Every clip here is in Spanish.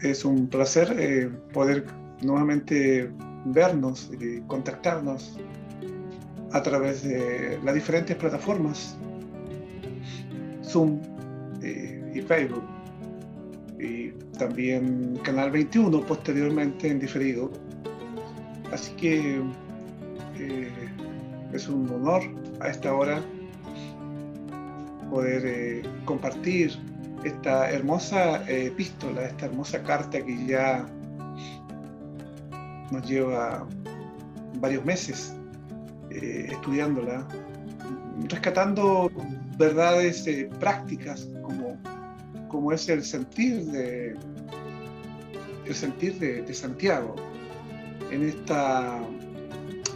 es un placer poder nuevamente vernos y contactarnos a través de las diferentes plataformas, Zoom y Facebook, y también Canal 21 posteriormente en diferido. Así que es un honor a esta hora poder compartir esta hermosa epístola, esta hermosa carta que ya nos lleva varios meses estudiándola, rescatando verdades prácticas como es el sentir de Santiago en esta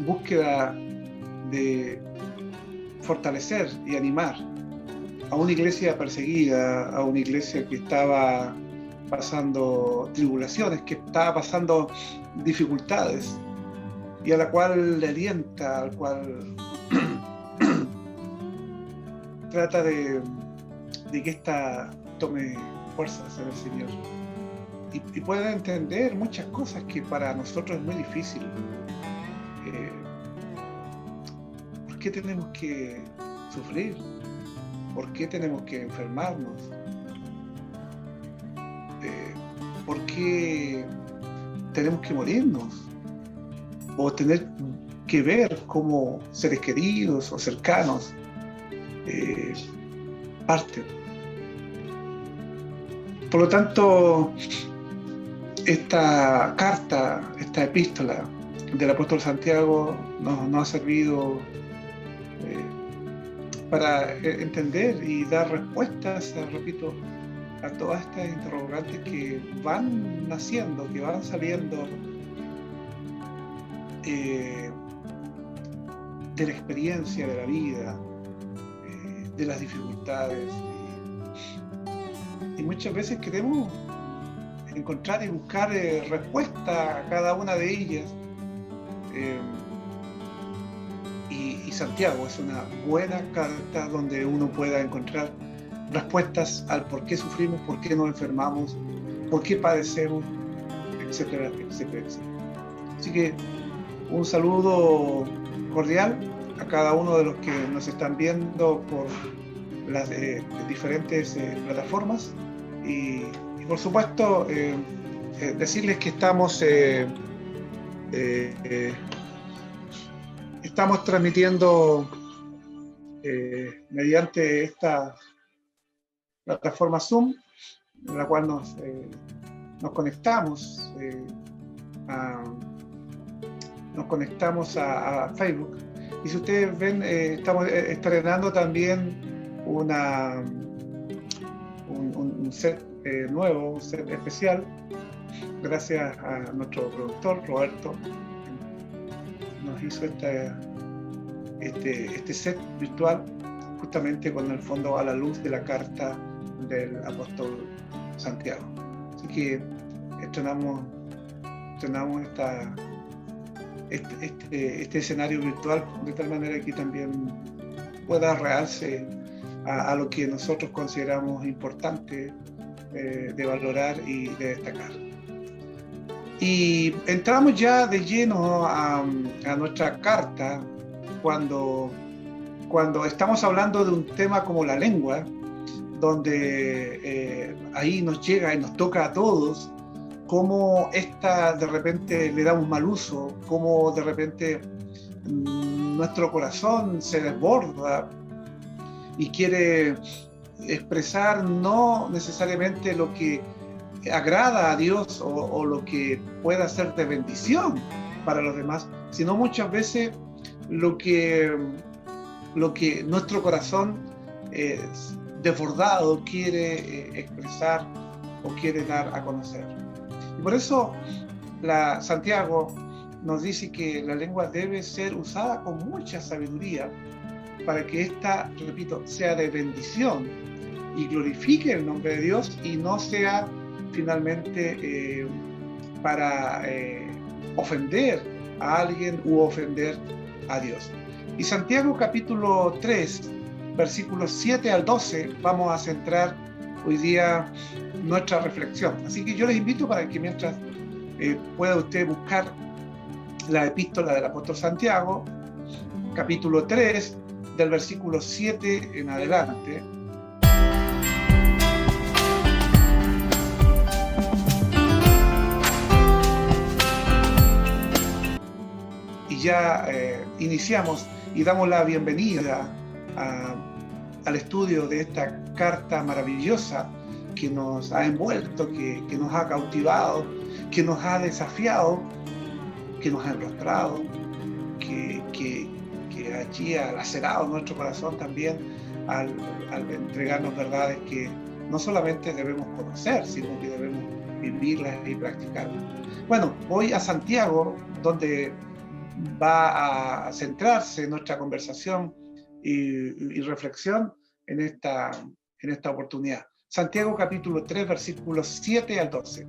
búsqueda de fortalecer y animar a una iglesia perseguida, a una iglesia que estaba pasando tribulaciones, que estaba pasando dificultades, y a la cual le alienta, al cual trata de que ésta tome fuerzas en el Señor y pueda entender muchas cosas que para nosotros es muy difícil. ¿Por qué tenemos que sufrir? ¿Por qué tenemos que enfermarnos? ¿Por qué tenemos que morirnos? O tener que ver cómo seres queridos o cercanos parten. Por lo tanto, esta carta, esta epístola del apóstol Santiago nos ha servido para entender y dar respuestas, repito, a todas estas interrogantes que van naciendo, que van saliendo de la experiencia de la vida, de las dificultades. Y muchas veces queremos encontrar y buscar respuesta a cada una de ellas. Y Santiago es una buena carta donde uno pueda encontrar respuestas al por qué sufrimos, por qué nos enfermamos, por qué padecemos, etcétera, etcétera, etcétera. Así que un saludo cordial a cada uno de los que nos están viendo por las diferentes plataformas y por supuesto decirles que estamos transmitiendo mediante esta plataforma Zoom, en la cual nos conectamos a Facebook. Y si ustedes ven, estamos estrenando también un set nuevo, un set especial, gracias a nuestro productor Roberto, que nos hizo este set virtual, justamente con el fondo a la luz de la carta del apóstol Santiago. Así que estrenamos este escenario virtual de tal manera que también pueda realce a lo que nosotros consideramos importante de valorar y de destacar. Y entramos ya de lleno a nuestra carta cuando estamos hablando de un tema como la lengua, donde ahí nos llega y nos toca a todos, cómo esta de repente le damos mal uso, cómo de repente nuestro corazón se desborda y quiere expresar no necesariamente lo que agrada a Dios o lo que pueda ser de bendición para los demás, sino muchas veces lo que nuestro corazón desbordado quiere expresar o quiere dar a conocer. Y por eso Santiago nos dice que la lengua debe ser usada con mucha sabiduría para que ésta, repito, sea de bendición y glorifique el nombre de Dios y no sea finalmente para ofender a alguien u ofender a Dios. Y Santiago capítulo 3, versículos 7 al 12, vamos a centrar hoy día nuestra reflexión. Así que yo les invito para que mientras pueda usted buscar la epístola del apóstol Santiago, capítulo 3, del versículo 7 en adelante. Y ya iniciamos y damos la bienvenida al estudio de esta carta maravillosa que nos ha envuelto, que nos ha cautivado, que nos ha desafiado, que nos ha enrostrado, que allí ha lacerado nuestro corazón también al entregarnos verdades que no solamente debemos conocer, sino que debemos vivirlas y practicarlas. Bueno, voy a Santiago, donde va a centrarse nuestra conversación y reflexión en esta oportunidad. Santiago capítulo 3, versículos 7 al 12.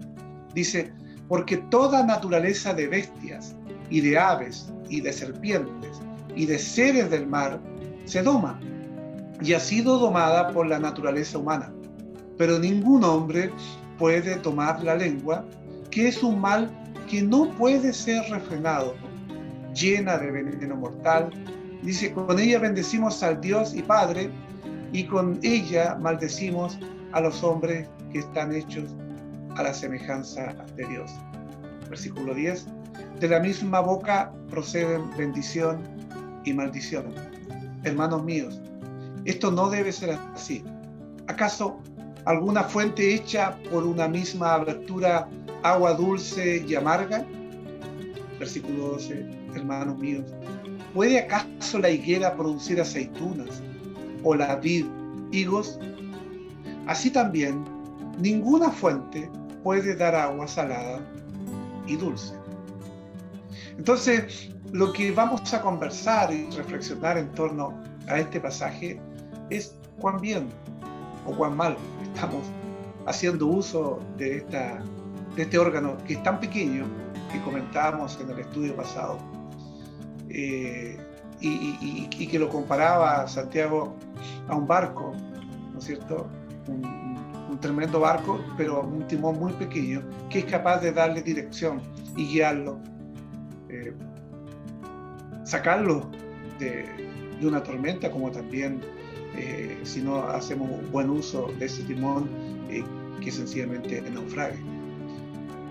Dice: porque toda naturaleza de bestias y de aves y de serpientes y de seres del mar se doma y ha sido domada por la naturaleza humana. Pero ningún hombre puede tomar la lengua, que es un mal que no puede ser refrenado, llena de veneno mortal. Dice: con ella bendecimos al Dios y Padre, y con ella maldecimos a los hombres que están hechos a la semejanza de Dios. Versículo 10. De la misma boca proceden bendición y maldición. Hermanos míos, esto no debe ser así. ¿Acaso alguna fuente hecha por una misma abertura, agua dulce y amarga? Versículo 12. Hermanos míos, ¿puede acaso la higuera producir aceitunas o la vid higos? Así también, ninguna fuente puede dar agua salada y dulce. Entonces, lo que vamos a conversar y reflexionar en torno a este pasaje es cuán bien o cuán mal estamos haciendo uso de este órgano que es tan pequeño, que comentábamos en el estudio pasado, y que lo comparaba Santiago a un barco, ¿no es cierto? Un tremendo barco, pero un timón muy pequeño que es capaz de darle dirección y guiarlo, sacarlo de una tormenta, como también si no hacemos buen uso de ese timón, que sencillamente naufrague.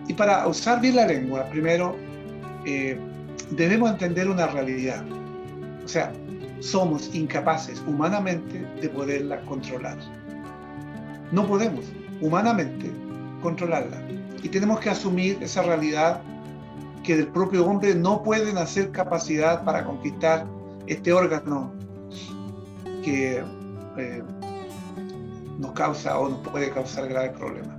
Y para usar bien la lengua, primero debemos entender una realidad. O sea, somos incapaces humanamente de poderla controlar. No podemos humanamente controlarla. Y tenemos que asumir esa realidad, que del propio hombre no pueden hacer capacidad para conquistar este órgano que nos causa o nos puede causar graves problemas.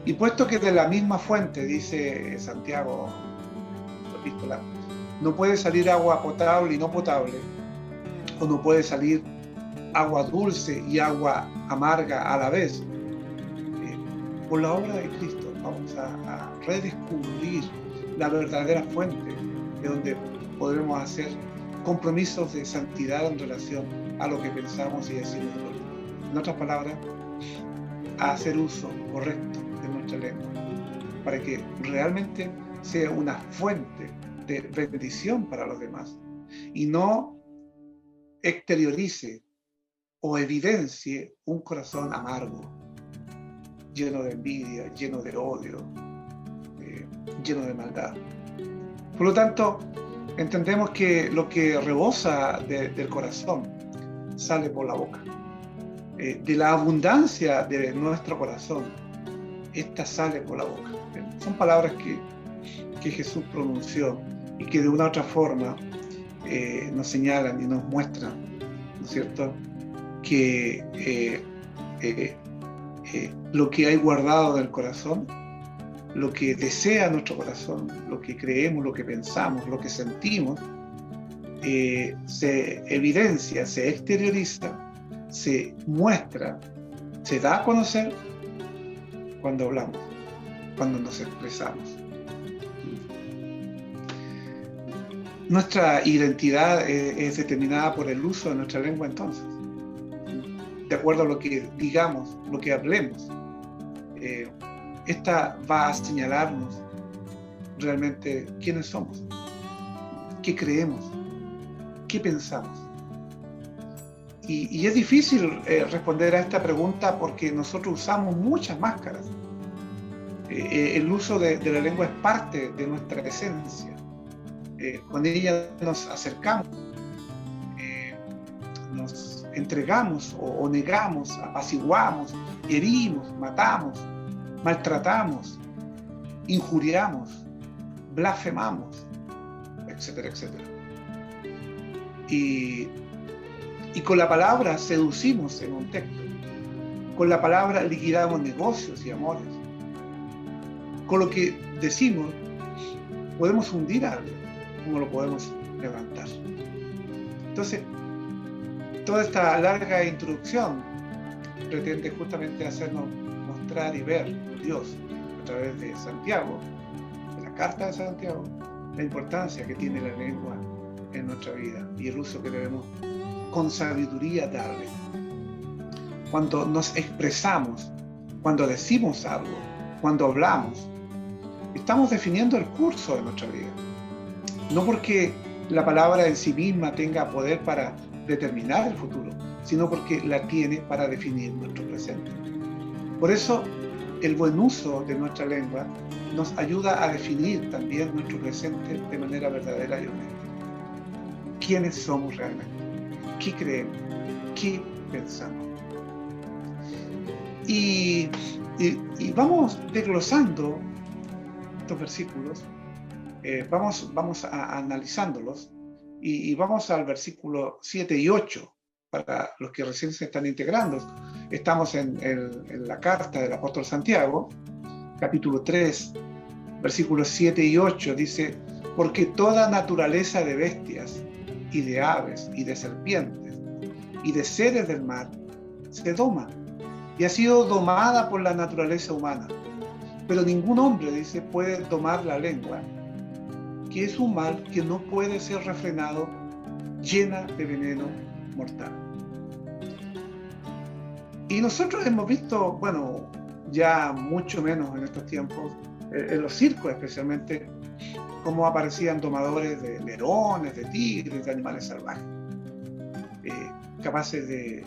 Y puesto que de la misma fuente, dice Santiago, la epístola, no puede salir agua potable y no potable, o no puede salir agua dulce y agua amarga a la vez, por la obra de Cristo vamos a redescubrir la verdadera fuente de donde podremos hacer compromisos de santidad en relación a lo que pensamos y decimos. En otras palabras, a hacer uso correcto de nuestra lengua para que realmente sea una fuente de bendición para los demás y no exteriorice o evidencie un corazón amargo, lleno de envidia, lleno de odio, lleno de maldad. Por lo tanto, entendemos que lo que rebosa del corazón sale por la boca. De la abundancia de nuestro corazón, esta sale por la boca. Son palabras que Jesús pronunció y que de una u otra forma nos señalan y nos muestran, ¿no es cierto?, que lo que hay guardado del corazón, lo que desea nuestro corazón, lo que creemos, lo que pensamos, lo que sentimos, se evidencia, se exterioriza, se muestra, se da a conocer cuando hablamos, cuando nos expresamos. Nuestra identidad es determinada por el uso de nuestra lengua, entonces, de acuerdo a lo que digamos, lo que hablemos. esta va a señalarnos realmente quiénes somos, qué creemos, qué pensamos. Y es difícil responder a esta pregunta porque nosotros usamos muchas máscaras. El uso de la lengua es parte de nuestra esencia. Con ella nos acercamos, nos entregamos o negamos, apaciguamos, herimos, matamos, maltratamos, injuriamos, blasfemamos, etcétera, etcétera. Y con la palabra seducimos en un texto. Con la palabra liquidamos negocios y amores. Con lo que decimos podemos hundir a alguien, como lo podemos levantar. Entonces, toda esta larga introducción pretende justamente hacernos mostrar y ver Dios a través de Santiago, de la carta de Santiago, la importancia que tiene la lengua en nuestra vida y el uso que debemos con sabiduría darle. Cuando nos expresamos, cuando decimos algo, cuando hablamos, estamos definiendo el curso de nuestra vida. No porque la palabra en sí misma tenga poder para determinar el futuro, sino porque la tiene para definir nuestro presente. Por eso, el buen uso de nuestra lengua nos ayuda a definir también nuestro presente de manera verdadera y honesta. ¿Quiénes somos realmente? ¿Qué creemos? ¿Qué pensamos? Y vamos desglosando estos versículos, vamos analizándolos y vamos al versículo 7 y 8 para los que recién se están integrando. Estamos en la carta del apóstol Santiago, capítulo 3, versículos 7 y 8, dice: porque toda naturaleza de bestias y de aves y de serpientes y de seres del mar se doma y ha sido domada por la naturaleza humana. Pero ningún hombre, dice, puede domar la lengua, que es un mal que no puede ser refrenado, llena de veneno mortal. Y nosotros hemos visto, bueno, ya mucho menos en estos tiempos, en los circos especialmente, cómo aparecían domadores de leones, de tigres, de animales salvajes, capaces de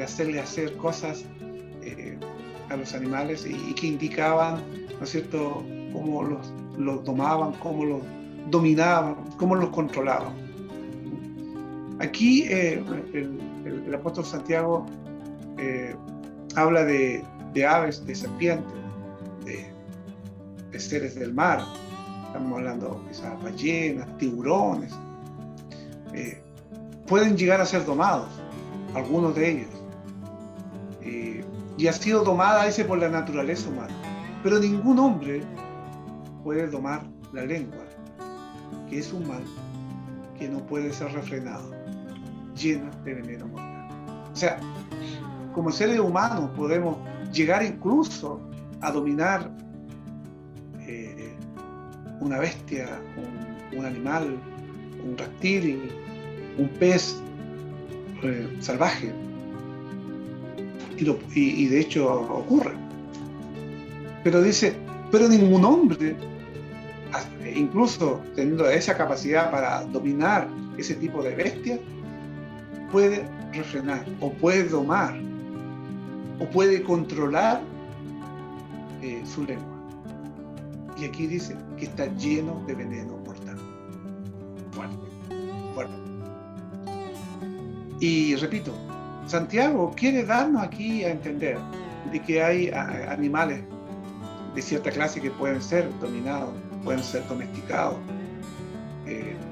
hacerle hacer cosas a los animales y que indicaban, ¿no es cierto?, cómo los domaban, cómo los dominaban, cómo los controlaban. Aquí el apóstol Santiago habla de aves, de serpientes, de seres del mar. Estamos hablando quizás ballenas, tiburones. Pueden llegar a ser domados, algunos de ellos. Y ha sido domada, dice, por la naturaleza humana. Pero ningún hombre puede domar la lengua, que es un mal que no puede ser refrenado, llena de veneno mortal. O sea, como seres humanos podemos llegar incluso a dominar una bestia, un animal, un reptil, un pez salvaje. Y de hecho ocurre. Pero dice, pero ningún hombre, incluso teniendo esa capacidad para dominar ese tipo de bestia, puede refrenar, o puede domar, o puede controlar su lengua. Y aquí dice que está lleno de veneno mortal. Fuerte. Y repito, Santiago quiere darnos aquí a entender de que hay animales de cierta clase que pueden ser dominados, pueden ser domesticados,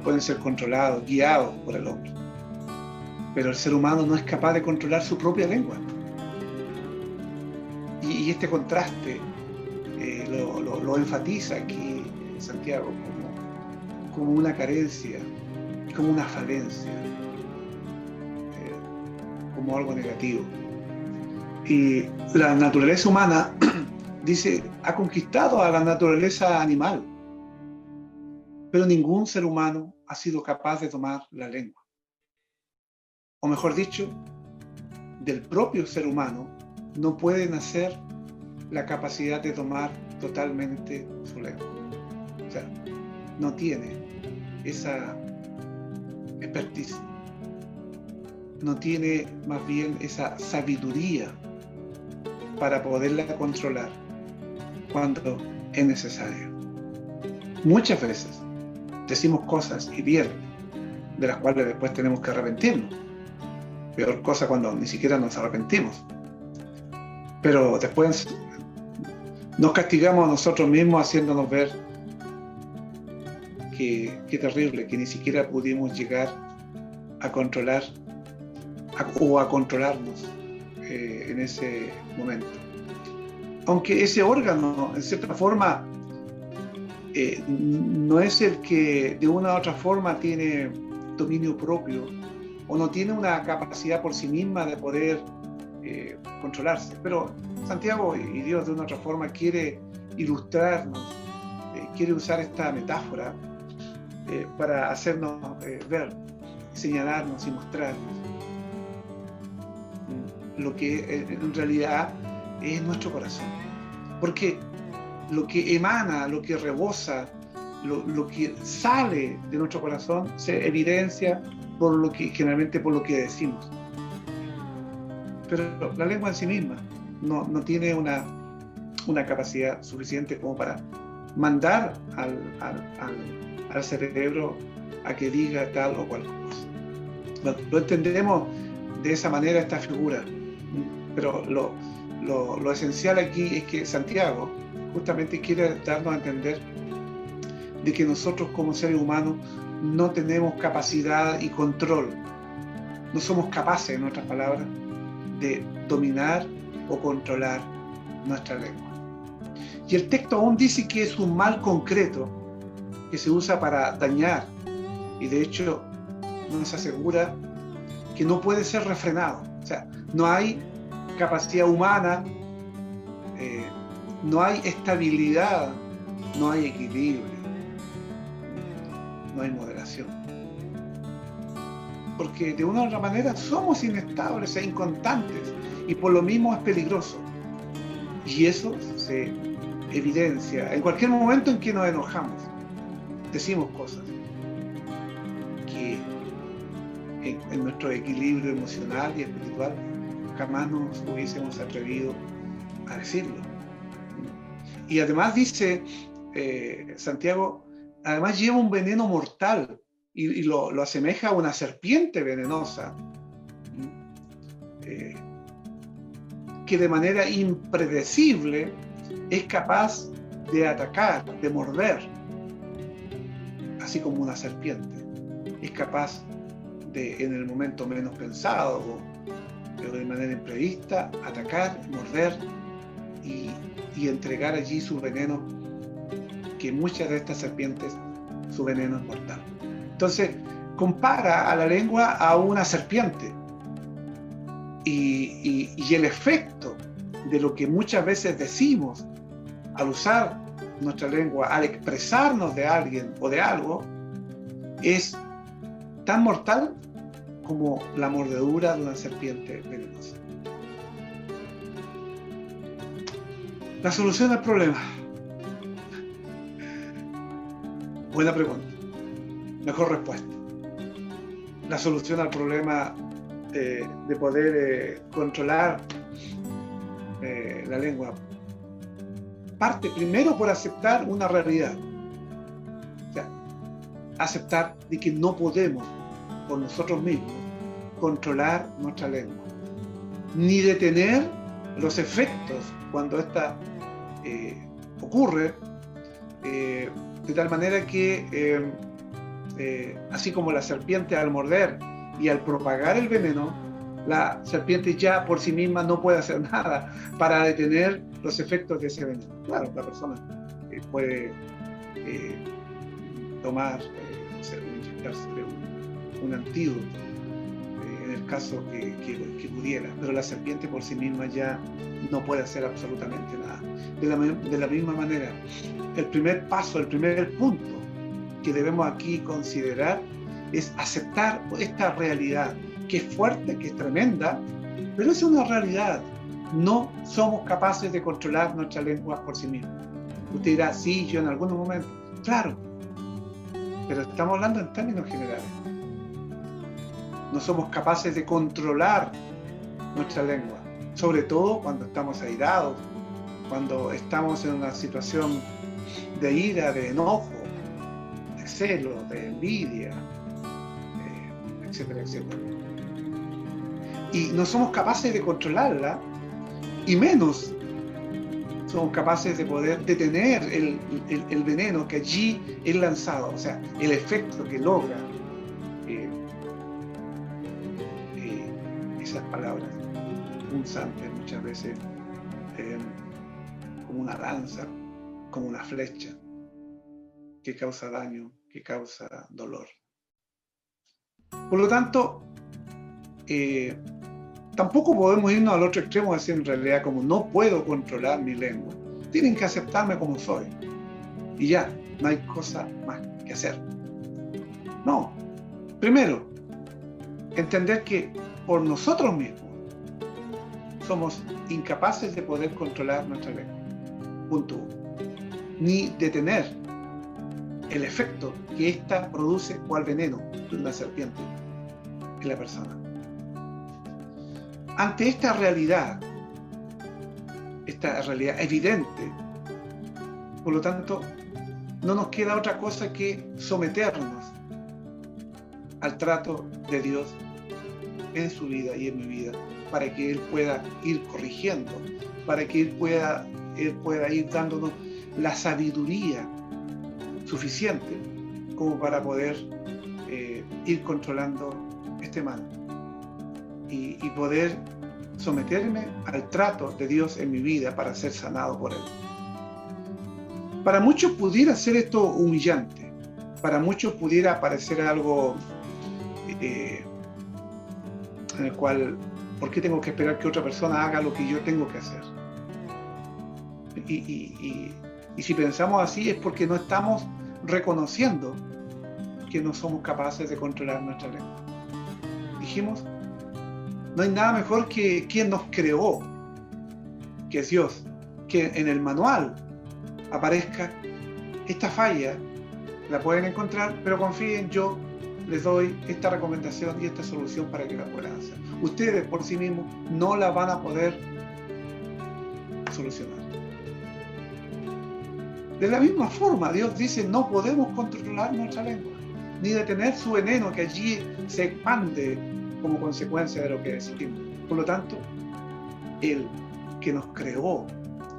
pueden ser controlados, guiados por el hombre. Pero el ser humano no es capaz de controlar su propia lengua. Y este contraste lo enfatiza aquí Santiago como una carencia, como una falencia, como algo negativo. Y la naturaleza humana, dice, ha conquistado a la naturaleza animal, pero ningún ser humano ha sido capaz de domar la lengua. O mejor dicho, del propio ser humano no pueden hacer la capacidad de tomar totalmente su lengua. O sea, no tiene esa expertise, no tiene más bien esa sabiduría para poderla controlar cuando es necesario. Muchas veces decimos cosas y bien, de las cuales después tenemos que arrepentirnos. Peor cosa cuando ni siquiera nos arrepentimos. Pero después nos castigamos a nosotros mismos haciéndonos ver qué terrible, que ni siquiera pudimos llegar a controlar o a controlarnos en ese momento. Aunque ese órgano, en cierta forma, no es el que de una u otra forma tiene dominio propio o no tiene una capacidad por sí misma de poder controlarse. Pero Santiago y Dios de una u otra forma quiere ilustrarnos, quiere usar esta metáfora para hacernos ver, señalarnos y mostrarnos lo que en realidad es nuestro corazón. Porque lo que emana, lo que rebosa, lo que sale de nuestro corazón se evidencia generalmente por lo que decimos. Pero la lengua en sí misma no tiene una capacidad suficiente como para mandar al cerebro a que diga tal o cual cosa. Bueno, lo entendemos de esa manera, esta figura, pero lo esencial aquí es que Santiago justamente quiere darnos a entender de que nosotros como seres humanos no tenemos capacidad y control, no somos capaces, en otras palabras, de dominar o controlar nuestra lengua. Y el texto aún dice que es un mal concreto que se usa para dañar, y de hecho nos asegura que no puede ser refrenado. O sea, no hay capacidad humana, no hay estabilidad, no hay equilibrio, no hay moderación. Porque de una u otra manera somos inestables e inconstantes y por lo mismo es peligroso. Y eso se evidencia en cualquier momento en que nos enojamos. Decimos cosas que en nuestro equilibrio emocional y espiritual jamás nos hubiésemos atrevido a decirlo. Y además dice Santiago, además lleva un veneno mortal y lo asemeja a una serpiente venenosa que de manera impredecible es capaz de atacar, de morder, así como una serpiente. Es capaz de, en el momento menos pensado, pero de manera imprevista, atacar, morder y entregar allí su veneno, que muchas de estas serpientes, su veneno es mortal. Entonces, compara a la lengua a una serpiente y el efecto de lo que muchas veces decimos al usar nuestra lengua, al expresarnos de alguien o de algo, es tan mortal como la mordedura de una serpiente venenosa. La solución al problema. Buena pregunta. Mejor respuesta. La solución al problema de poder controlar la lengua parte primero por aceptar una realidad. O sea, aceptar de que no podemos por nosotros mismos controlar nuestra lengua, ni detener los efectos cuando esta ocurre, de tal manera que así como la serpiente al morder y al propagar el veneno, la serpiente ya por sí misma no puede hacer nada para detener los efectos de ese veneno. Claro, la persona puede tomar, inyectarse un antídoto en el caso que pudiera, pero la serpiente por sí misma ya no puede hacer absolutamente nada. De la misma manera, el primer paso, el primer punto que debemos aquí considerar es aceptar esta realidad, que es fuerte, que es tremenda, pero es una realidad No somos capaces de controlar nuestra lengua por sí mismos. Usted dirá, sí, yo en algunos momentos. Claro, pero estamos hablando en términos generales. No somos capaces de controlar nuestra lengua, sobre todo cuando estamos airados, cuando estamos en una situación de ira, de enojo, de celo, de envidia, etcétera, etcétera. Y no somos capaces de controlarla, y menos somos capaces de poder detener el veneno que allí es lanzado, o sea, el efecto que logra esas palabras punzantes muchas veces, como una lanza, como una flecha que causa daño, que causa dolor. Por lo tanto, tampoco podemos irnos al otro extremo, decir en realidad como no puedo controlar mi lengua. Tienen que aceptarme como soy. Y ya, no hay cosa más que hacer. No. Primero, entender que por nosotros mismos somos incapaces de poder controlar nuestra lengua. Punto uno. Ni detener el efecto que ésta produce cual veneno de una serpiente en la persona. Ante esta realidad evidente, por lo tanto, no nos queda otra cosa que someternos al trato de Dios en su vida y en mi vida, para que Él pueda ir corrigiendo, para que Él pueda ir dándonos la sabiduría suficiente como para poder ir controlando este mal y poder someterme al trato de Dios en mi vida para ser sanado por Él. Para muchos pudiera ser esto humillante, para muchos pudiera parecer algo en el cual, ¿por qué tengo que esperar que otra persona haga lo que yo tengo que hacer? Y si pensamos así es porque no estamos reconociendo que no somos capaces de controlar nuestra lengua. Dijimos, no hay nada mejor que quien nos creó, que es Dios, que en el manual aparezca esta falla, la pueden encontrar, pero confíen, yo les doy esta recomendación y esta solución para que la puedan hacer. Ustedes por sí mismos no la van a poder solucionar. De la misma forma, Dios dice, no podemos controlar nuestra lengua, ni detener su veneno que allí se expande como consecuencia de lo que decimos. Por lo tanto, el que nos creó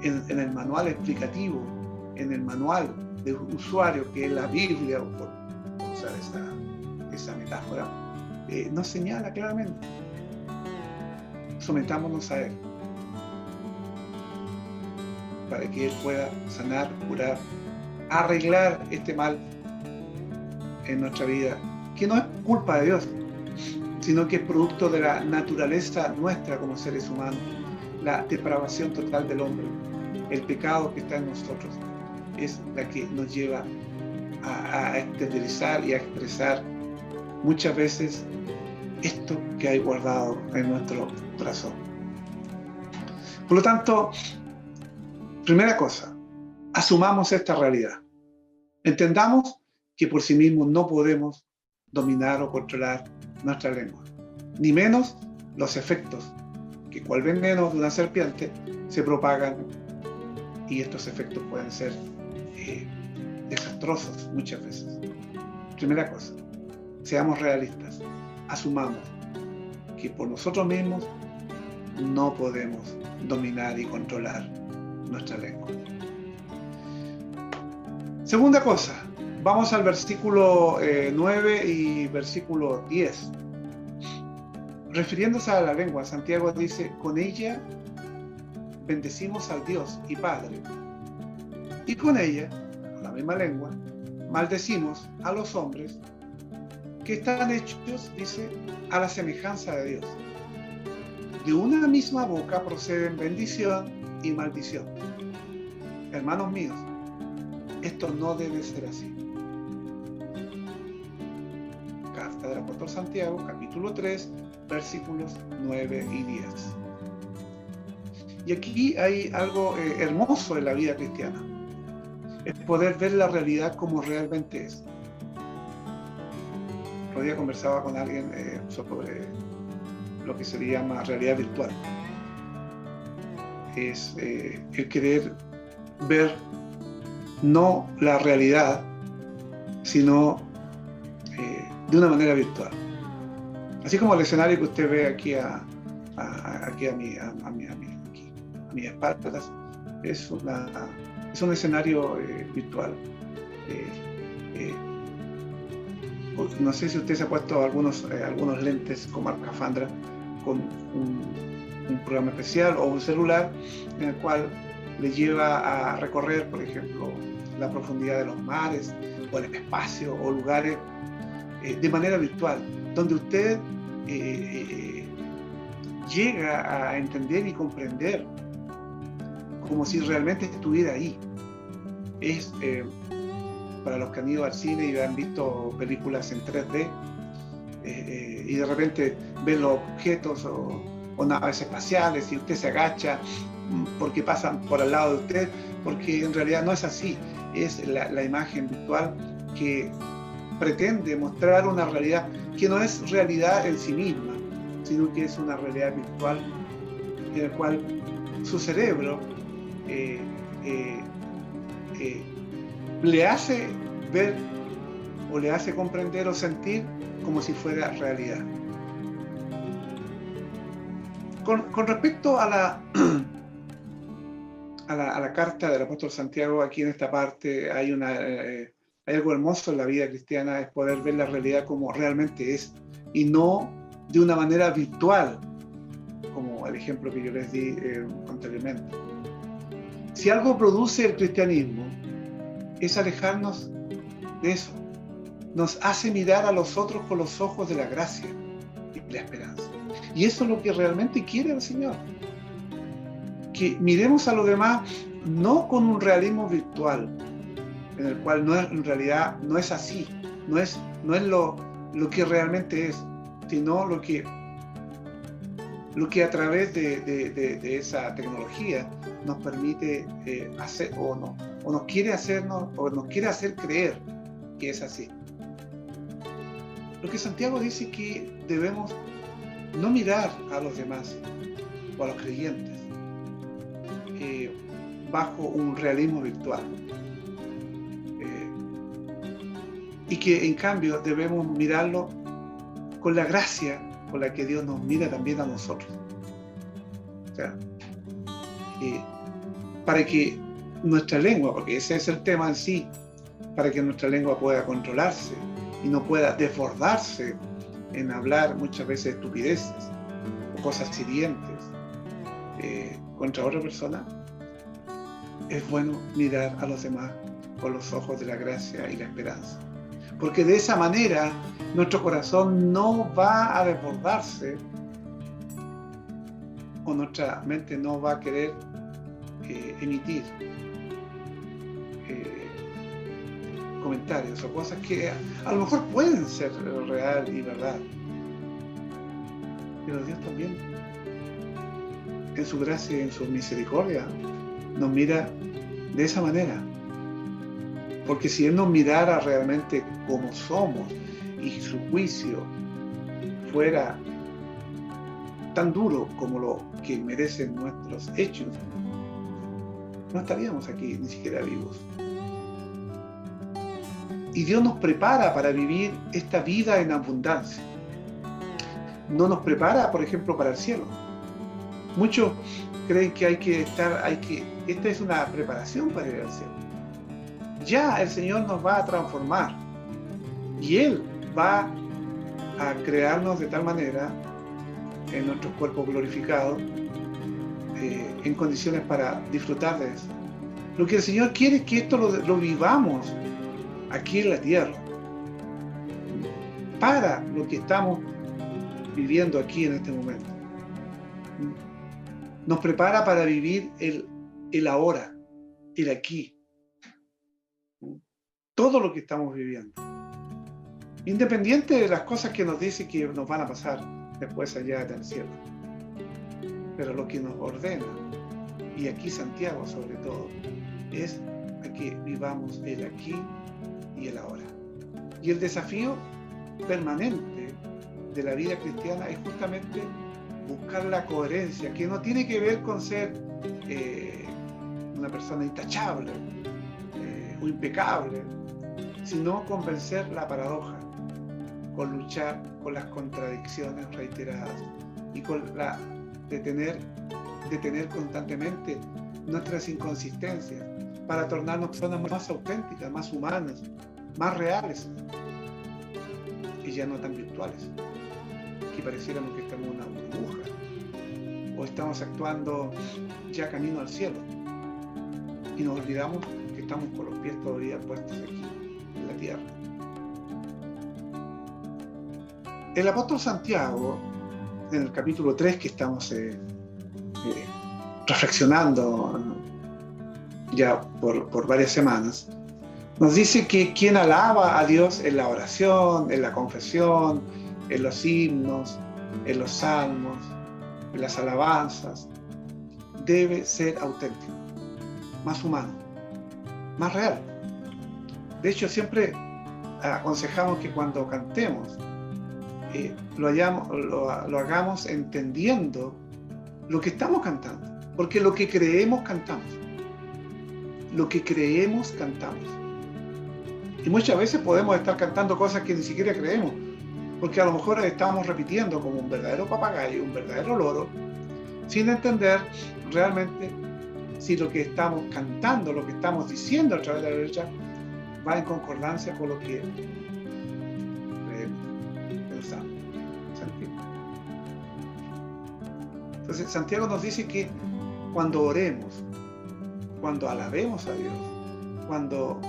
en el manual explicativo, en el manual de usuario que es la Biblia, por usar esa metáfora, nos señala claramente: sometámonos a Él para que Él pueda sanar, curar, arreglar este mal en nuestra vida, que no es culpa de Dios, sino que es producto de la naturaleza nuestra como seres humanos, la depravación total del hombre, el pecado que está en nosotros, es la que nos lleva a exteriorizar y a expresar muchas veces esto que hay guardado en nuestro corazón. Por lo tanto, primera cosa, asumamos esta realidad. Entendamos que por sí mismos no podemos dominar o controlar nuestra lengua, ni menos los efectos que cual veneno de una serpiente se propagan, y estos efectos pueden ser desastrosos muchas veces. Primera cosa, seamos realistas, asumamos que por nosotros mismos no podemos dominar y controlar nuestra lengua. Segunda cosa, vamos al versículo 9 y versículo 10. Refiriéndose a la lengua, Santiago dice, con ella bendecimos al Dios y Padre, y con ella, con la misma lengua, maldecimos a los hombres que están hechos, dice, a la semejanza de Dios. De una misma boca proceden bendición y maldición. Hermanos míos, esto no debe ser así. Carta del apóstol Santiago, capítulo 3, versículos 9 y 10. Y aquí hay algo hermoso en la vida cristiana, es poder ver la realidad como realmente es. Otro día conversaba con alguien sobre lo que se le llama realidad virtual. Es el querer ver no la realidad, sino de una manera virtual. Así como el escenario que usted ve aquí a mis espaldas, es un escenario virtual. No sé si usted se ha puesto algunos lentes como escafandra con un programa especial o un celular en el cual le lleva a recorrer, por ejemplo, la profundidad de los mares o el espacio o lugares de manera virtual, donde usted llega a entender y comprender como si realmente estuviera ahí. Es para los que han ido al cine y han visto películas en 3D y de repente ven los objetos o naves espaciales y usted se agacha porque pasan por al lado de usted, porque en realidad no es así. Es la imagen virtual que pretende mostrar una realidad que no es realidad en sí misma, sino que es una realidad virtual en la cual su cerebro le hace ver o le hace comprender o sentir como si fuera realidad. Con respecto a la carta del apóstol Santiago, aquí en esta parte hay algo hermoso en la vida cristiana, es poder ver la realidad como realmente es y no de una manera virtual, como el ejemplo que yo les di anteriormente. Si algo produce el cristianismo, es alejarnos de eso. Nos hace mirar a los otros con los ojos de la gracia y la esperanza. Y eso es lo que realmente quiere el Señor. Que miremos a los demás no con un realismo virtual, en el cual en realidad no es así, no es lo que realmente es, sino lo que a través de esa tecnología nos permite hacer o nos quiere hacer creer que es así. Lo que Santiago dice que debemos no mirar a los demás o a los creyentes bajo un realismo virtual, y que en cambio debemos mirarlo con la gracia con la que Dios nos mira también a nosotros. O sea, para que nuestra lengua, porque ese es el tema en sí, para que nuestra lengua pueda controlarse y no pueda desbordarse en hablar muchas veces estupideces o cosas hirientes contra otra persona, es bueno mirar a los demás con los ojos de la gracia y la esperanza. Porque de esa manera nuestro corazón no va a desbordarse o nuestra mente no va a querer emitir comentarios o cosas que a lo mejor pueden ser real y verdad. Pero Dios también, en su gracia y en su misericordia, nos mira de esa manera. Porque si Él nos mirara realmente como somos y su juicio fuera tan duro como lo que merecen nuestros hechos, no estaríamos aquí ni siquiera vivos. Y Dios nos prepara para vivir esta vida en abundancia. No nos prepara, por ejemplo, para el cielo. Muchos creen que esta es una preparación para ir al cielo. Ya el Señor nos va a transformar y Él va a crearnos de tal manera en nuestros cuerpos glorificados en condiciones para disfrutar de eso. Lo que el Señor quiere es que esto lo vivamos aquí en la tierra, para lo que estamos viviendo aquí en este momento. Nos prepara para vivir el ahora, el aquí. Todo lo que estamos viviendo, independiente de las cosas que nos dice que nos van a pasar después allá del cielo, pero lo que nos ordena y aquí Santiago sobre todo, es a que vivamos el aquí y el ahora. Y el desafío permanente de la vida cristiana es justamente buscar la coherencia, que no tiene que ver con ser una persona intachable o impecable, sino con vencer la paradoja, con luchar con las contradicciones reiteradas y con detener constantemente nuestras inconsistencias para tornarnos personas más auténticas, más humanas, más reales y ya no tan virtuales, que pareciéramos que estamos en una burbuja o estamos actuando ya camino al cielo y nos olvidamos que estamos con los pies todavía puestos aquí en la tierra. El apóstol Santiago, en el capítulo 3 que estamos reflexionando ya por varias semanas, nos dice que quien alaba a Dios en la oración, en la confesión, en los himnos, en los salmos, en las alabanzas, debe ser auténtico, más humano, más real. De hecho, siempre aconsejamos que cuando cantemos, lo hagamos entendiendo lo que estamos cantando, porque lo que creemos cantamos. Lo que creemos cantamos. Y muchas veces podemos estar cantando cosas que ni siquiera creemos, porque a lo mejor estamos repitiendo como un verdadero papagayo, un verdadero loro, sin entender realmente si lo que estamos cantando, lo que estamos diciendo a través de la derecha, va en concordancia con lo que pensamos. Entonces Santiago nos dice que cuando oremos, cuando alabemos a Dios, cuando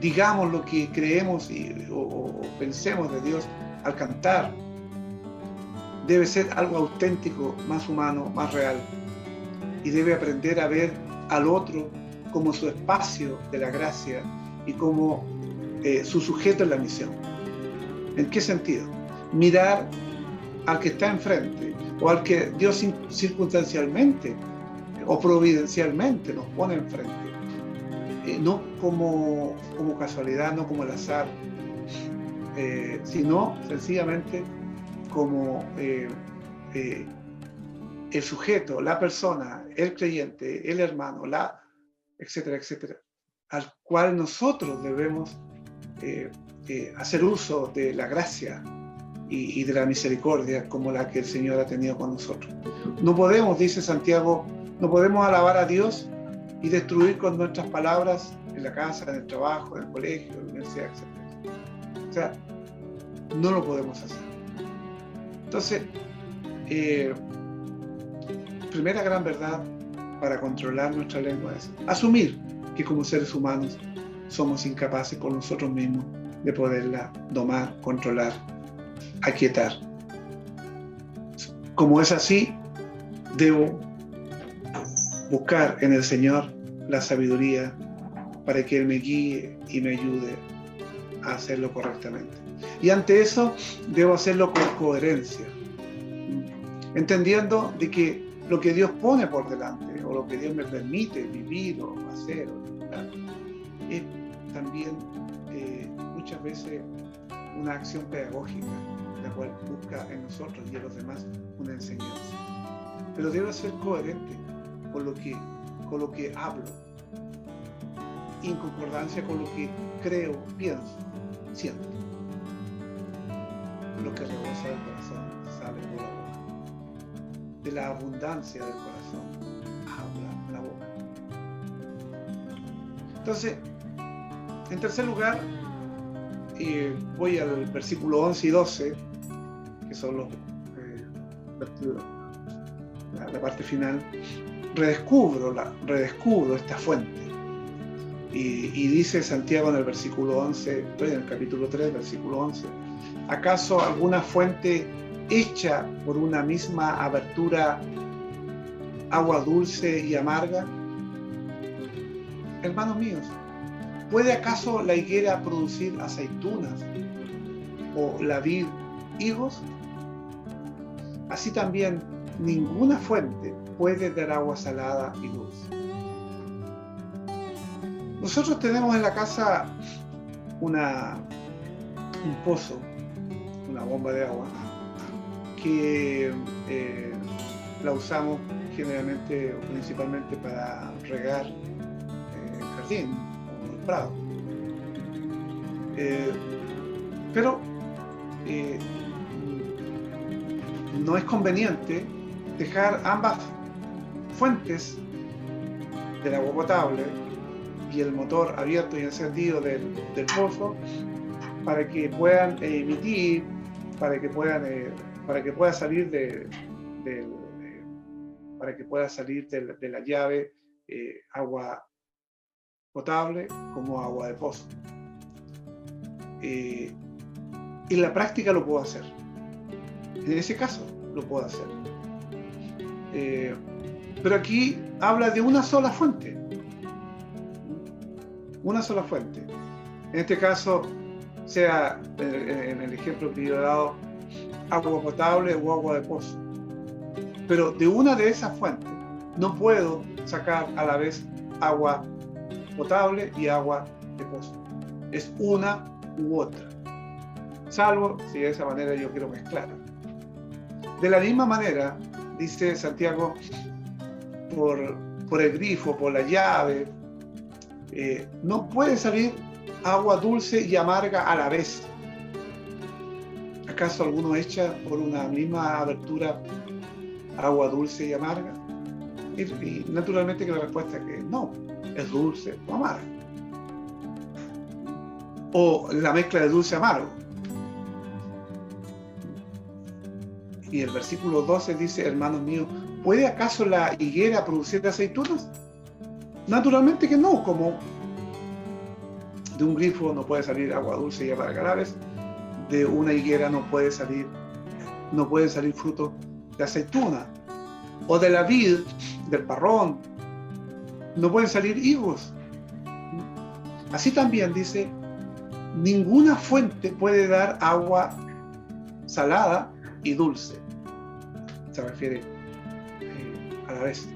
digamos lo que creemos o pensemos de Dios al cantar, debe ser algo auténtico, más humano, más real, y debe aprender a ver al otro como su espacio de la gracia y como su sujeto en la misión. ¿En qué sentido? Mirar al que está enfrente o al que Dios circunstancialmente o providencialmente nos pone enfrente, no como casualidad, no como el azar, sino sencillamente como el sujeto, la persona, el creyente, el hermano, etcétera, etcétera, al cual nosotros debemos hacer uso de la gracia y de la misericordia como la que el Señor ha tenido con nosotros. No podemos, dice Santiago, no podemos alabar a Dios y destruir con nuestras palabras en la casa, en el trabajo, en el colegio, en la universidad, etc. O sea, no lo podemos hacer. Entonces, primera gran verdad para controlar nuestra lengua es asumir que como seres humanos somos incapaces por nosotros mismos de poderla domar, controlar, aquietar. Como es así, debo buscar en el Señor la sabiduría para que Él me guíe y me ayude a hacerlo correctamente. Y ante eso, debo hacerlo con coherencia, entendiendo de que lo que Dios pone por delante, o lo que Dios me permite vivir o hacer, es también muchas veces una acción pedagógica, la cual busca en nosotros y en los demás una enseñanza. Pero debo ser coherente con lo que hablo, en concordancia con lo que creo, pienso, siento. Lo que rebosa del corazón sale por la boca. De la abundancia del corazón habla la boca. Entonces, en tercer lugar, voy al versículo 11 y 12, que son la parte final. Redescubro esta fuente. Y dice Santiago en el versículo 11, estoy en el capítulo 3, versículo 11, ¿acaso alguna fuente hecha por una misma abertura, agua dulce y amarga? Hermanos míos, ¿puede acaso la higuera producir aceitunas o la vid higos? Así también ninguna fuente puede dar agua salada y dulce. Nosotros tenemos en la casa un pozo, una bomba de agua, que la usamos generalmente o principalmente para regar el jardín o el prado. Pero no es conveniente dejar ambas fuentes del agua potable y el motor abierto y encendido del pozo para que puedan emitir, para que pueda salir de la llave agua potable como agua de pozo. En la práctica lo puedo hacer. En ese caso lo puedo hacer. Pero aquí habla de una sola fuente. Una sola fuente. En este caso, sea en el ejemplo que yo he dado, agua potable o agua de pozo. Pero de una de esas fuentes no puedo sacar a la vez agua potable y agua de pozo. Es una u otra. Salvo si de esa manera yo quiero mezclar. De la misma manera, dice Santiago, por el grifo, por la llave, no puede salir agua dulce y amarga a la vez. ¿Acaso alguno echa por una misma abertura agua dulce y amarga? Y naturalmente que la respuesta es que no, es dulce o amarga. O la mezcla de dulce amargo. Y el versículo 12 dice, hermanos míos, ¿puede acaso la higuera producir aceitunas? Naturalmente que no, como de un grifo no puede salir agua dulce y amarga a la vez, de una higuera no pueden salir frutos de aceituna, o de la vid, del parrón, no pueden salir higos. Así también dice, ninguna fuente puede dar agua salada y dulce. Se refiere a la vez.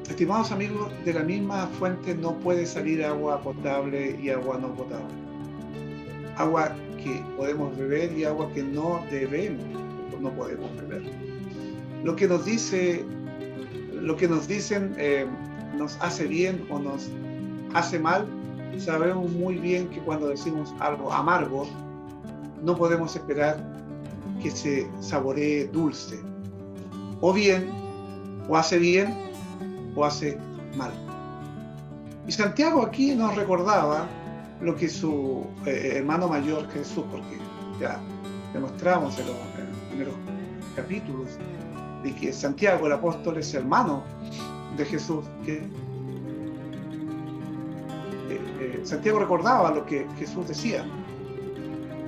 Estimados amigos, de la misma fuente no puede salir agua potable y agua no potable. Agua que podemos beber y agua que no debemos, no podemos beber. Lo que nos dicen nos hace bien o nos hace mal. Sabemos muy bien que cuando decimos algo amargo, no podemos esperar que se saboree dulce. O bien, o hace bien, o hace mal. Y Santiago aquí nos recordaba lo que su hermano mayor Jesús, porque ya demostramos en los primeros capítulos de que Santiago el apóstol es hermano de Jesús, que Santiago recordaba lo que Jesús decía: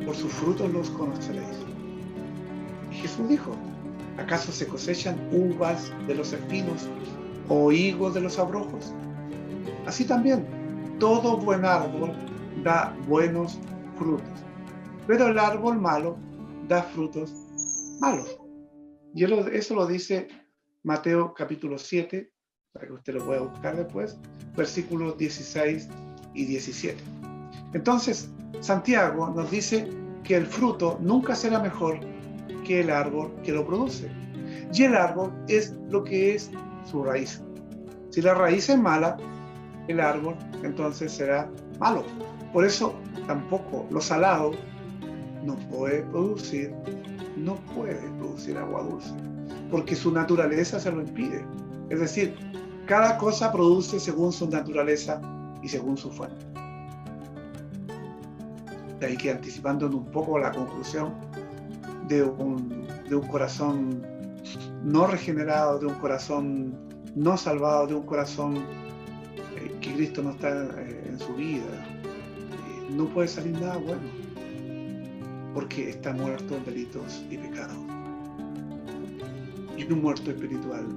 por sus frutos los conoceréis. Y Jesús dijo: ¿acaso se cosechan uvas de los espinos o higos de los abrojos? Así también, todo buen árbol da buenos frutos, pero el árbol malo da frutos malos. Y eso lo dice Mateo capítulo 7, para que usted lo pueda buscar después, versículos 16 y 17. Entonces, Santiago nos dice que el fruto nunca será mejor que el árbol que lo produce. Y el árbol es lo que es su raíz. Si la raíz es mala, el árbol entonces será malo. Por eso tampoco lo salado no puede producir agua dulce, porque su naturaleza se lo impide. Es decir, cada cosa produce según su naturaleza y según su fuente. De ahí que, anticipándonos un poco la conclusión de un corazón no regenerado, de un corazón no salvado, de un corazón que Cristo no está en su vida, no puede salir nada bueno, porque está muerto en delitos y pecados. Y un muerto espiritual,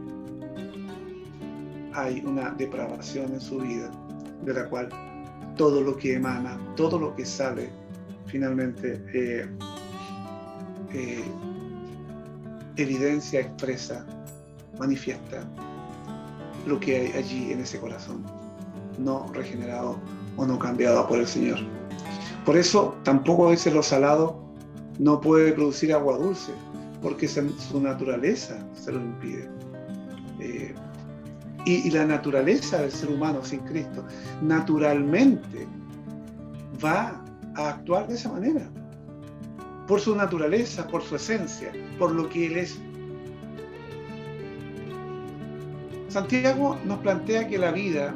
hay una depravación en su vida, de la cual todo lo que emana, todo lo que sale, finalmente evidencia expresa, manifiesta lo que hay allí en ese corazón, no regenerado o no cambiado por el Señor. Por eso tampoco dice lo salado no puede producir agua dulce, porque su naturaleza se lo impide. Y la naturaleza del ser humano sin Cristo naturalmente va a actuar de esa manera, por su naturaleza, por su esencia, por lo que Él es. Santiago nos plantea que la vida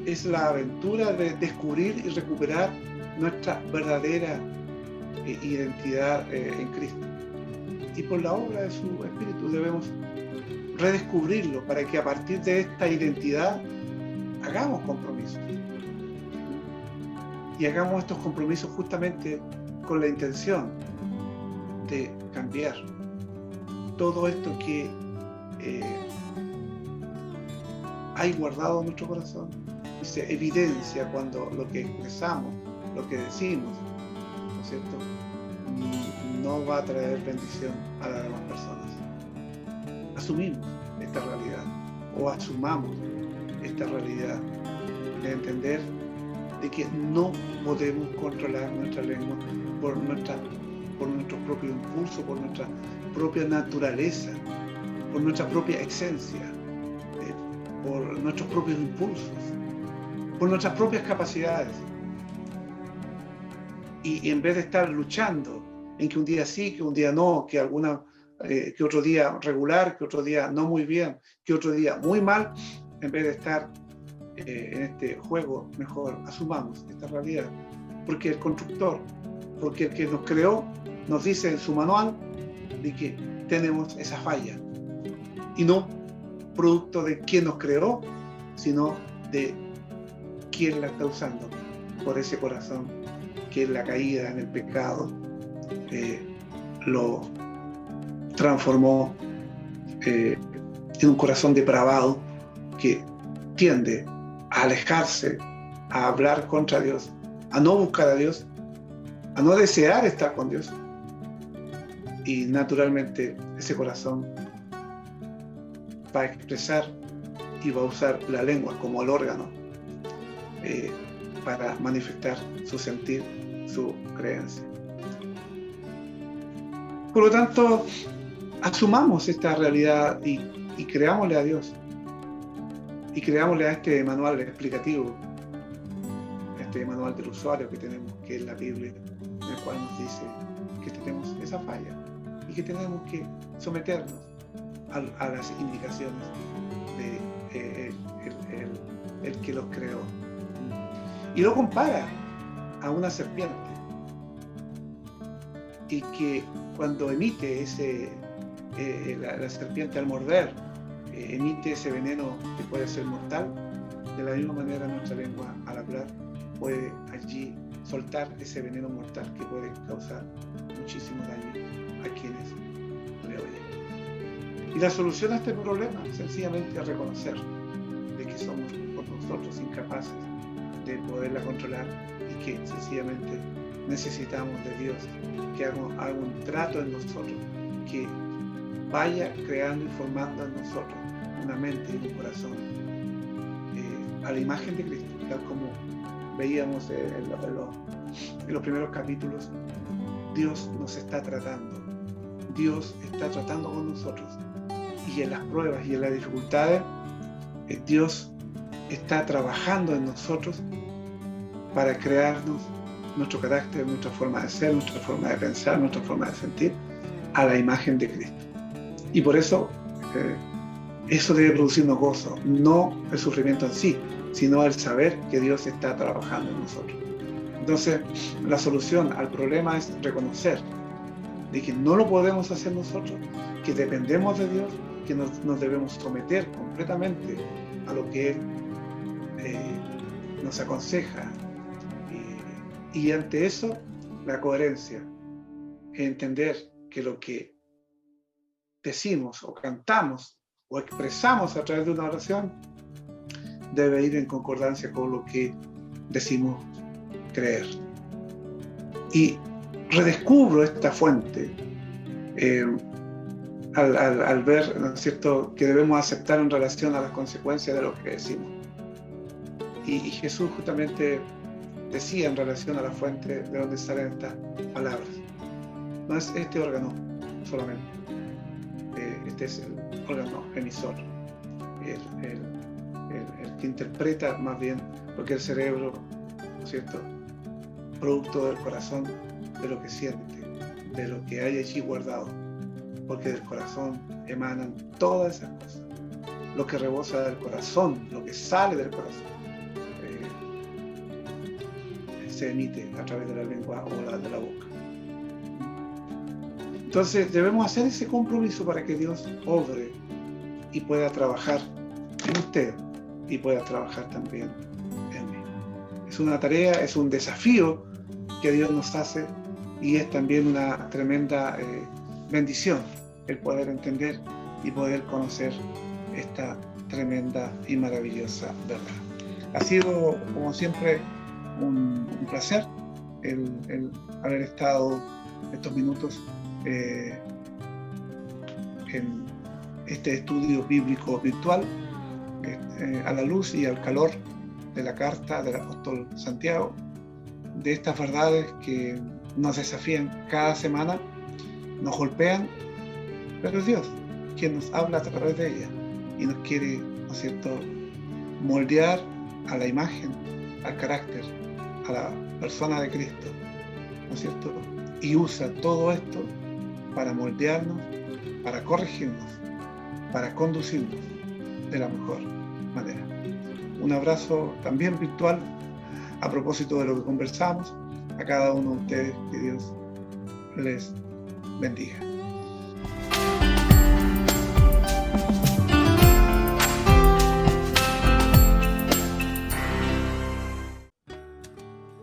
es la aventura de descubrir y recuperar nuestra verdadera identidad en Cristo. Y por la obra de su Espíritu debemos redescubrirlo para que a partir de esta identidad hagamos compromisos. Y hagamos estos compromisos justamente con la intención de cambiar todo esto que hay guardado en nuestro corazón y se evidencia cuando lo que expresamos, lo que decimos, ¿no es cierto?, no va a traer bendición a las demás personas. Asumimos esta realidad o asumamos esta realidad de entender de que no podemos controlar nuestra lengua por nuestro propio impulso, por nuestra propia naturaleza, por nuestra propia esencia, por nuestros propios impulsos, por nuestras propias capacidades. Y en vez de estar luchando en que un día sí, que un día no, que otro día regular, que otro día no muy bien, que otro día muy mal, en vez de estar en este juego, mejor asumamos esta realidad. Porque el constructor, porque el que nos creó, nos dice en su manual de que tenemos esa falla. Y no producto de quién nos creó, sino de quién la está usando por ese corazón que en la caída, en el pecado, lo transformó en un corazón depravado que tiende a alejarse, a hablar contra Dios, a no buscar a Dios, a no desear estar con Dios. Y naturalmente ese corazón va a expresar y va a usar la lengua como el órgano para manifestar su sentir, su creencia. Por lo tanto, asumamos esta realidad y creámosle a Dios. Y creámosle a este manual explicativo, este manual del usuario que tenemos, que es la Biblia, en el cual nos dice que tenemos esa falla y que tenemos que someternos a las indicaciones de el que los creó. Y lo compara a una serpiente, y que cuando emite la serpiente al morder, emite ese veneno que puede ser mortal, de la misma manera nuestra lengua al hablar puede allí soltar ese veneno mortal que puede causar muchísimo daño a quienes le oyen. Y la solución a este problema sencillamente es reconocer de que somos por nosotros incapaces de poderla controlar y que sencillamente necesitamos de Dios que haga un trato en nosotros, que vaya creando y formando en nosotros una mente y un corazón a la imagen de Cristo, tal como veíamos en los primeros capítulos. Dios nos está tratando, Dios está tratando con nosotros, y en las pruebas y en las dificultades Dios está trabajando en nosotros para crearnos nuestro carácter, nuestra forma de ser, nuestra forma de pensar, nuestra forma de sentir a la imagen de Cristo. Y por eso eso debe producirnos gozo, no el sufrimiento en sí, sino el saber que Dios está trabajando en nosotros. Entonces, la solución al problema es reconocer de que no lo podemos hacer nosotros, que dependemos de Dios, que nos debemos someter completamente a lo que Él nos aconseja. Y ante eso, la coherencia, entender que lo que decimos o cantamos o expresamos a través de una oración debe ir en concordancia con lo que decimos creer. Y redescubro esta fuente al ver, ¿no es cierto?, que debemos aceptar en relación a las consecuencias de lo que decimos. Y Jesús justamente decía en relación a la fuente de donde salen estas palabras. No es este órgano solamente, este es el órgano emisor, el que interpreta más bien, porque el cerebro, ¿no es cierto?, producto del corazón, de lo que siente, de lo que hay allí guardado, porque del corazón emanan todas esas cosas. Lo que rebosa del corazón, lo que sale del corazón, se emite a través de la lengua o de la boca. Entonces debemos hacer ese compromiso para que Dios obre y pueda trabajar en usted y pueda trabajar también en mí. Es una tarea, es un desafío que Dios nos hace, y es también una tremenda bendición el poder entender y poder conocer esta tremenda y maravillosa verdad. Ha sido, como siempre, un placer el haber estado estos minutos en este estudio bíblico virtual, a la luz y al calor de la carta del apóstol Santiago, de estas verdades que nos desafían cada semana, nos golpean, pero es Dios quien nos habla a través de ella y nos quiere, ¿no es cierto?, moldear a la imagen, al carácter, a la persona de Cristo, ¿no es cierto? Y usa todo esto para moldearnos, para corregirnos, para conducirnos de la mejor manera. Un abrazo también virtual a propósito de lo que conversamos a cada uno de ustedes. Que Dios les bendiga.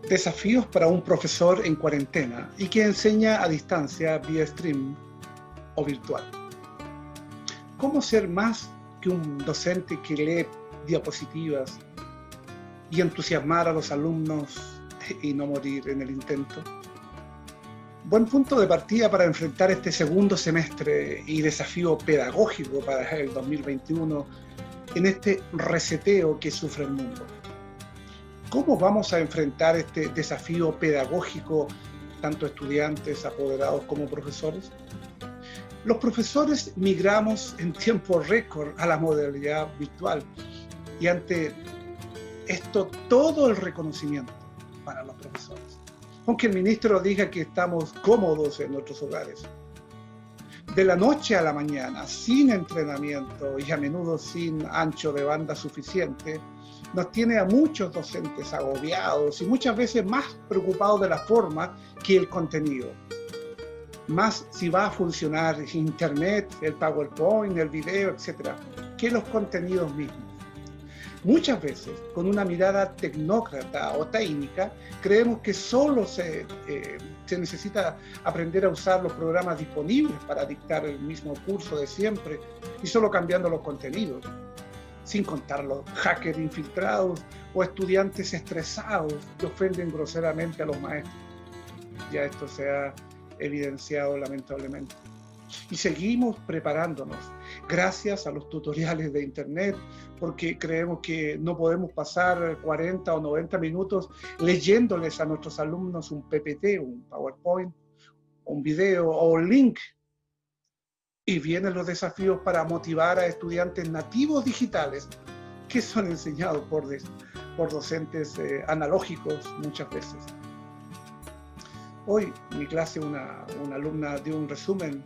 Desafíos para un profesor en cuarentena y que enseña a distancia vía stream o virtual. ¿Cómo ser más que un docente que lee diapositivas y entusiasmar a los alumnos y no morir en el intento? Buen punto de partida para enfrentar este segundo semestre y desafío pedagógico para el 2021 en este reseteo que sufre el mundo. ¿Cómo vamos a enfrentar este desafío pedagógico, tanto estudiantes, apoderados como profesores? Los profesores migramos en tiempo récord a la modalidad virtual, y ante esto todo el reconocimiento para los profesores. Aunque el ministro diga que estamos cómodos en nuestros hogares, de la noche a la mañana, sin entrenamiento y a menudo sin ancho de banda suficiente, nos tiene a muchos docentes agobiados y muchas veces más preocupados de la forma que el contenido. Más si va a funcionar Internet, el PowerPoint, el video, etc., que los contenidos mismos. Muchas veces, con una mirada tecnócrata o técnica, creemos que solo se necesita aprender a usar los programas disponibles para dictar el mismo curso de siempre y solo cambiando los contenidos, sin contar los hackers infiltrados o estudiantes estresados que ofenden groseramente a los maestros. Ya esto se ha evidenciado lamentablemente. Y seguimos preparándonos gracias a los tutoriales de Internet, porque creemos que no podemos pasar 40 o 90 minutos leyéndoles a nuestros alumnos un PPT, un PowerPoint, un video o un link. Y vienen los desafíos para motivar a estudiantes nativos digitales que son enseñados por docentes analógicos muchas veces. Hoy en mi clase una alumna dio un resumen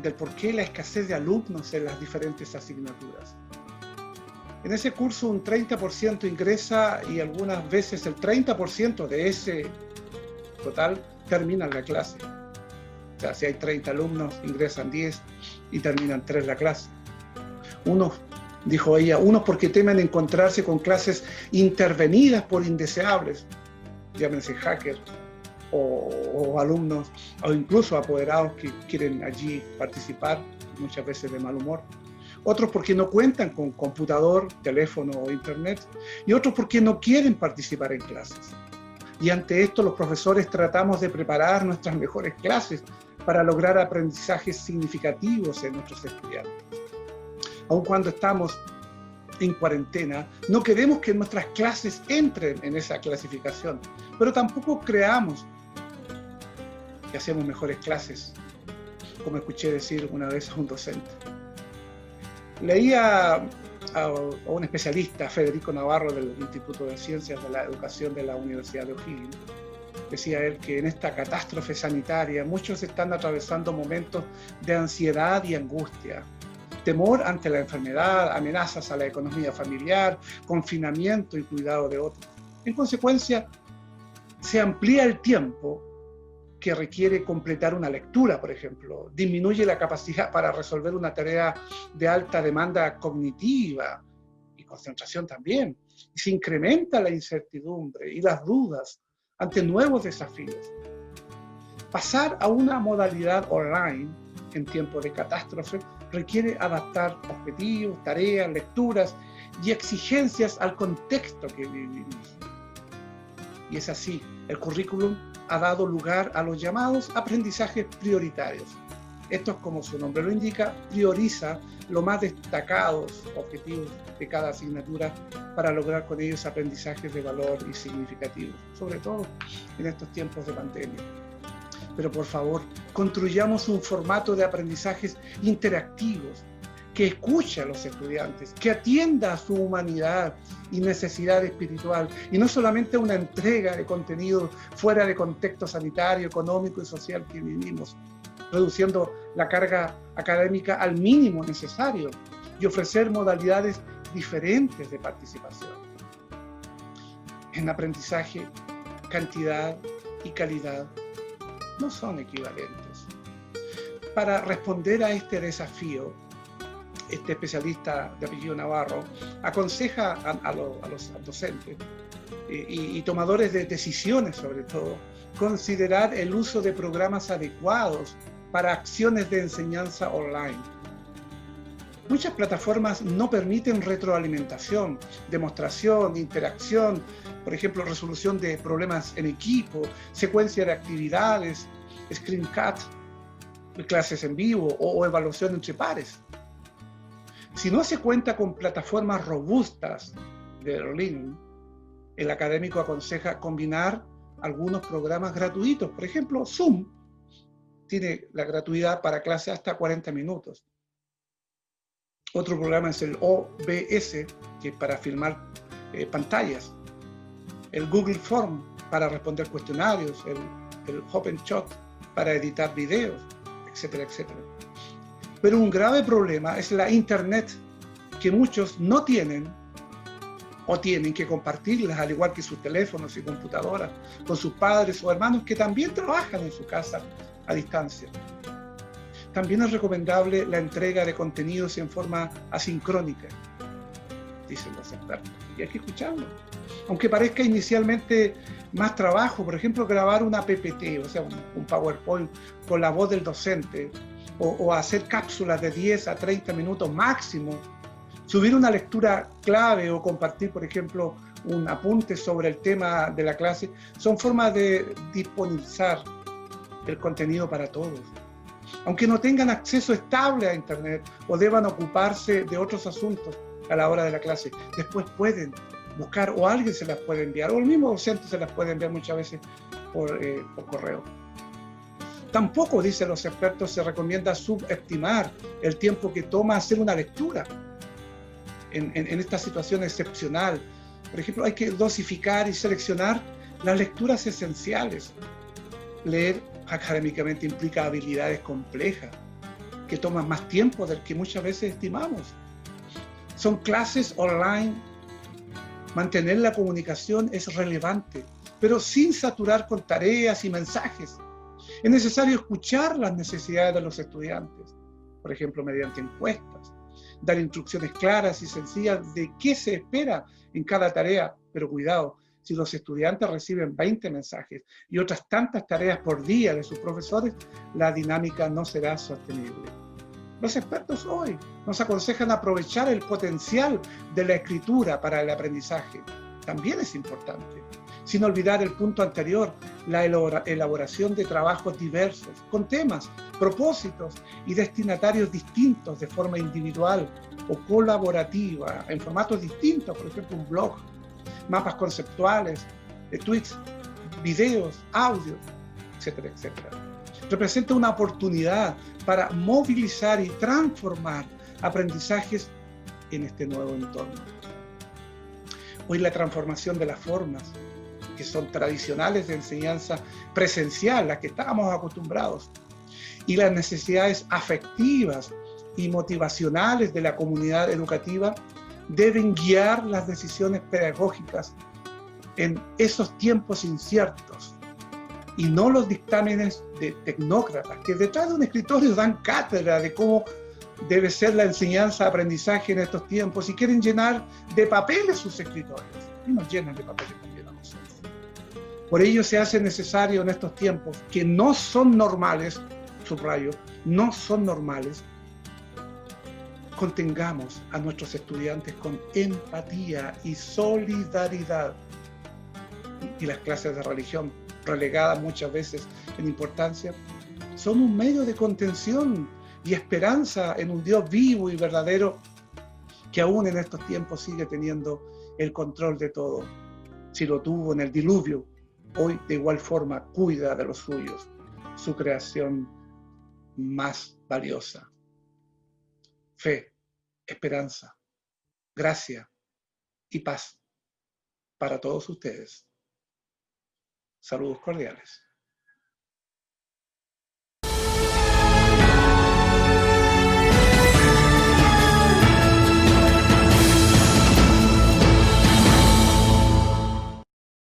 del por qué la escasez de alumnos en las diferentes asignaturas. En ese curso un 30% ingresa y algunas veces el 30% de ese total termina la clase. O sea, si hay 30 alumnos, ingresan 10 y terminan 3 la clase. Unos, dijo ella, unos porque temen encontrarse con clases intervenidas por indeseables, llámense hackers, o alumnos, o incluso apoderados que quieren allí participar, muchas veces de mal humor. Otros porque no cuentan con computador, teléfono o internet, y otros porque no quieren participar en clases. Y ante esto los profesores tratamos de preparar nuestras mejores clases para lograr aprendizajes significativos en nuestros estudiantes. Aun cuando estamos en cuarentena, no queremos que nuestras clases entren en esa clasificación, pero tampoco creamos que hacemos mejores clases, como escuché decir una vez a un docente. Leía a un especialista, Federico Navarro, del Instituto de Ciencias de la Educación de la Universidad de O'Higgins. Decía él que en esta catástrofe sanitaria muchos están atravesando momentos de ansiedad y angustia, temor ante la enfermedad, amenazas a la economía familiar, confinamiento y cuidado de otros. En consecuencia, se amplía el tiempo que requiere completar una lectura, por ejemplo, disminuye la capacidad para resolver una tarea de alta demanda cognitiva y concentración también, y se incrementa la incertidumbre y las dudas ante nuevos desafíos. Pasar a una modalidad online en tiempo de catástrofe requiere adaptar objetivos, tareas, lecturas y exigencias al contexto que vivimos. Y es así, el currículum ha dado lugar a los llamados aprendizajes prioritarios. Estos, como su nombre lo indica, prioriza los más destacados objetivos de cada asignatura para lograr con ellos aprendizajes de valor y significativos, sobre todo en estos tiempos de pandemia. Pero por favor, construyamos un formato de aprendizajes interactivos que escuche a los estudiantes, que atienda a su humanidad y necesidad espiritual, y no solamente una entrega de contenido fuera de contexto sanitario, económico y social que vivimos, reduciendo la carga académica al mínimo necesario y ofrecer modalidades diferentes de participación. En aprendizaje, cantidad y calidad no son equivalentes. Para responder a este desafío, este especialista de apellido Navarro aconseja a los docentes y tomadores de decisiones, sobre todo, considerar el uso de programas adecuados para acciones de enseñanza online. Muchas plataformas no permiten retroalimentación, demostración, interacción, por ejemplo, resolución de problemas en equipo, secuencia de actividades, screencast, clases en vivo o evaluación entre pares. Si no se cuenta con plataformas robustas de learning, el académico aconseja combinar algunos programas gratuitos. Por ejemplo, Zoom tiene la gratuidad para clases hasta 40 minutos. Otro programa es el OBS, que es para filmar pantallas. El Google Form para responder cuestionarios. El OpenShot para editar videos, etcétera, etcétera. Pero un grave problema es la Internet, que muchos no tienen o tienen que compartirlas, al igual que sus teléfonos y computadoras, con sus padres o hermanos que también trabajan en su casa a distancia. También es recomendable la entrega de contenidos en forma asincrónica, dicen los expertos, y hay que escucharlo. Aunque parezca inicialmente más trabajo, por ejemplo, grabar una PPT, o sea, un PowerPoint con la voz del docente, o hacer cápsulas de 10 a 30 minutos máximo, subir una lectura clave o compartir, por ejemplo, un apunte sobre el tema de la clase, son formas de disponibilizar el contenido para todos. Aunque no tengan acceso estable a Internet o deban ocuparse de otros asuntos a la hora de la clase, después pueden buscar o alguien se las puede enviar, o el mismo docente se las puede enviar muchas veces por correo. Tampoco, dicen los expertos, se recomienda subestimar el tiempo que toma hacer una lectura en esta situación excepcional. Por ejemplo, hay que dosificar y seleccionar las lecturas esenciales. Leer académicamente implica habilidades complejas que toman más tiempo del que muchas veces estimamos. Son clases online. Mantener la comunicación es relevante, pero sin saturar con tareas y mensajes. Es necesario escuchar las necesidades de los estudiantes, por ejemplo, mediante encuestas, dar instrucciones claras y sencillas de qué se espera en cada tarea, pero cuidado, si los estudiantes reciben 20 mensajes y otras tantas tareas por día de sus profesores, la dinámica no será sostenible. Los expertos hoy nos aconsejan aprovechar el potencial de la escritura para el aprendizaje, también es importante. Sin olvidar el punto anterior, la elaboración de trabajos diversos, con temas, propósitos y destinatarios distintos de forma individual o colaborativa, en formatos distintos, por ejemplo un blog, mapas conceptuales, tweets, videos, audios, etcétera, etcétera. Representa una oportunidad para movilizar y transformar aprendizajes en este nuevo entorno. Hoy la transformación de las formas, que son tradicionales de enseñanza presencial, las que estábamos acostumbrados, y las necesidades afectivas y motivacionales de la comunidad educativa deben guiar las decisiones pedagógicas en esos tiempos inciertos, y no los dictámenes de tecnócratas que detrás de un escritorio dan cátedra de cómo debe ser la enseñanza-aprendizaje en estos tiempos y quieren llenar de papeles sus escritorios. Y nos llenan de papeles también a nosotros. Por ello se hace necesario en estos tiempos que no son normales, subrayo, no son normales, contengamos a nuestros estudiantes con empatía y solidaridad. Y las clases de religión, relegadas muchas veces en importancia, son un medio de contención y esperanza en un Dios vivo y verdadero que aún en estos tiempos sigue teniendo el control de todo. Si lo tuvo en el diluvio, hoy de igual forma cuida de los suyos, su creación más valiosa. Fe, esperanza, gracia y paz para todos ustedes. Saludos cordiales.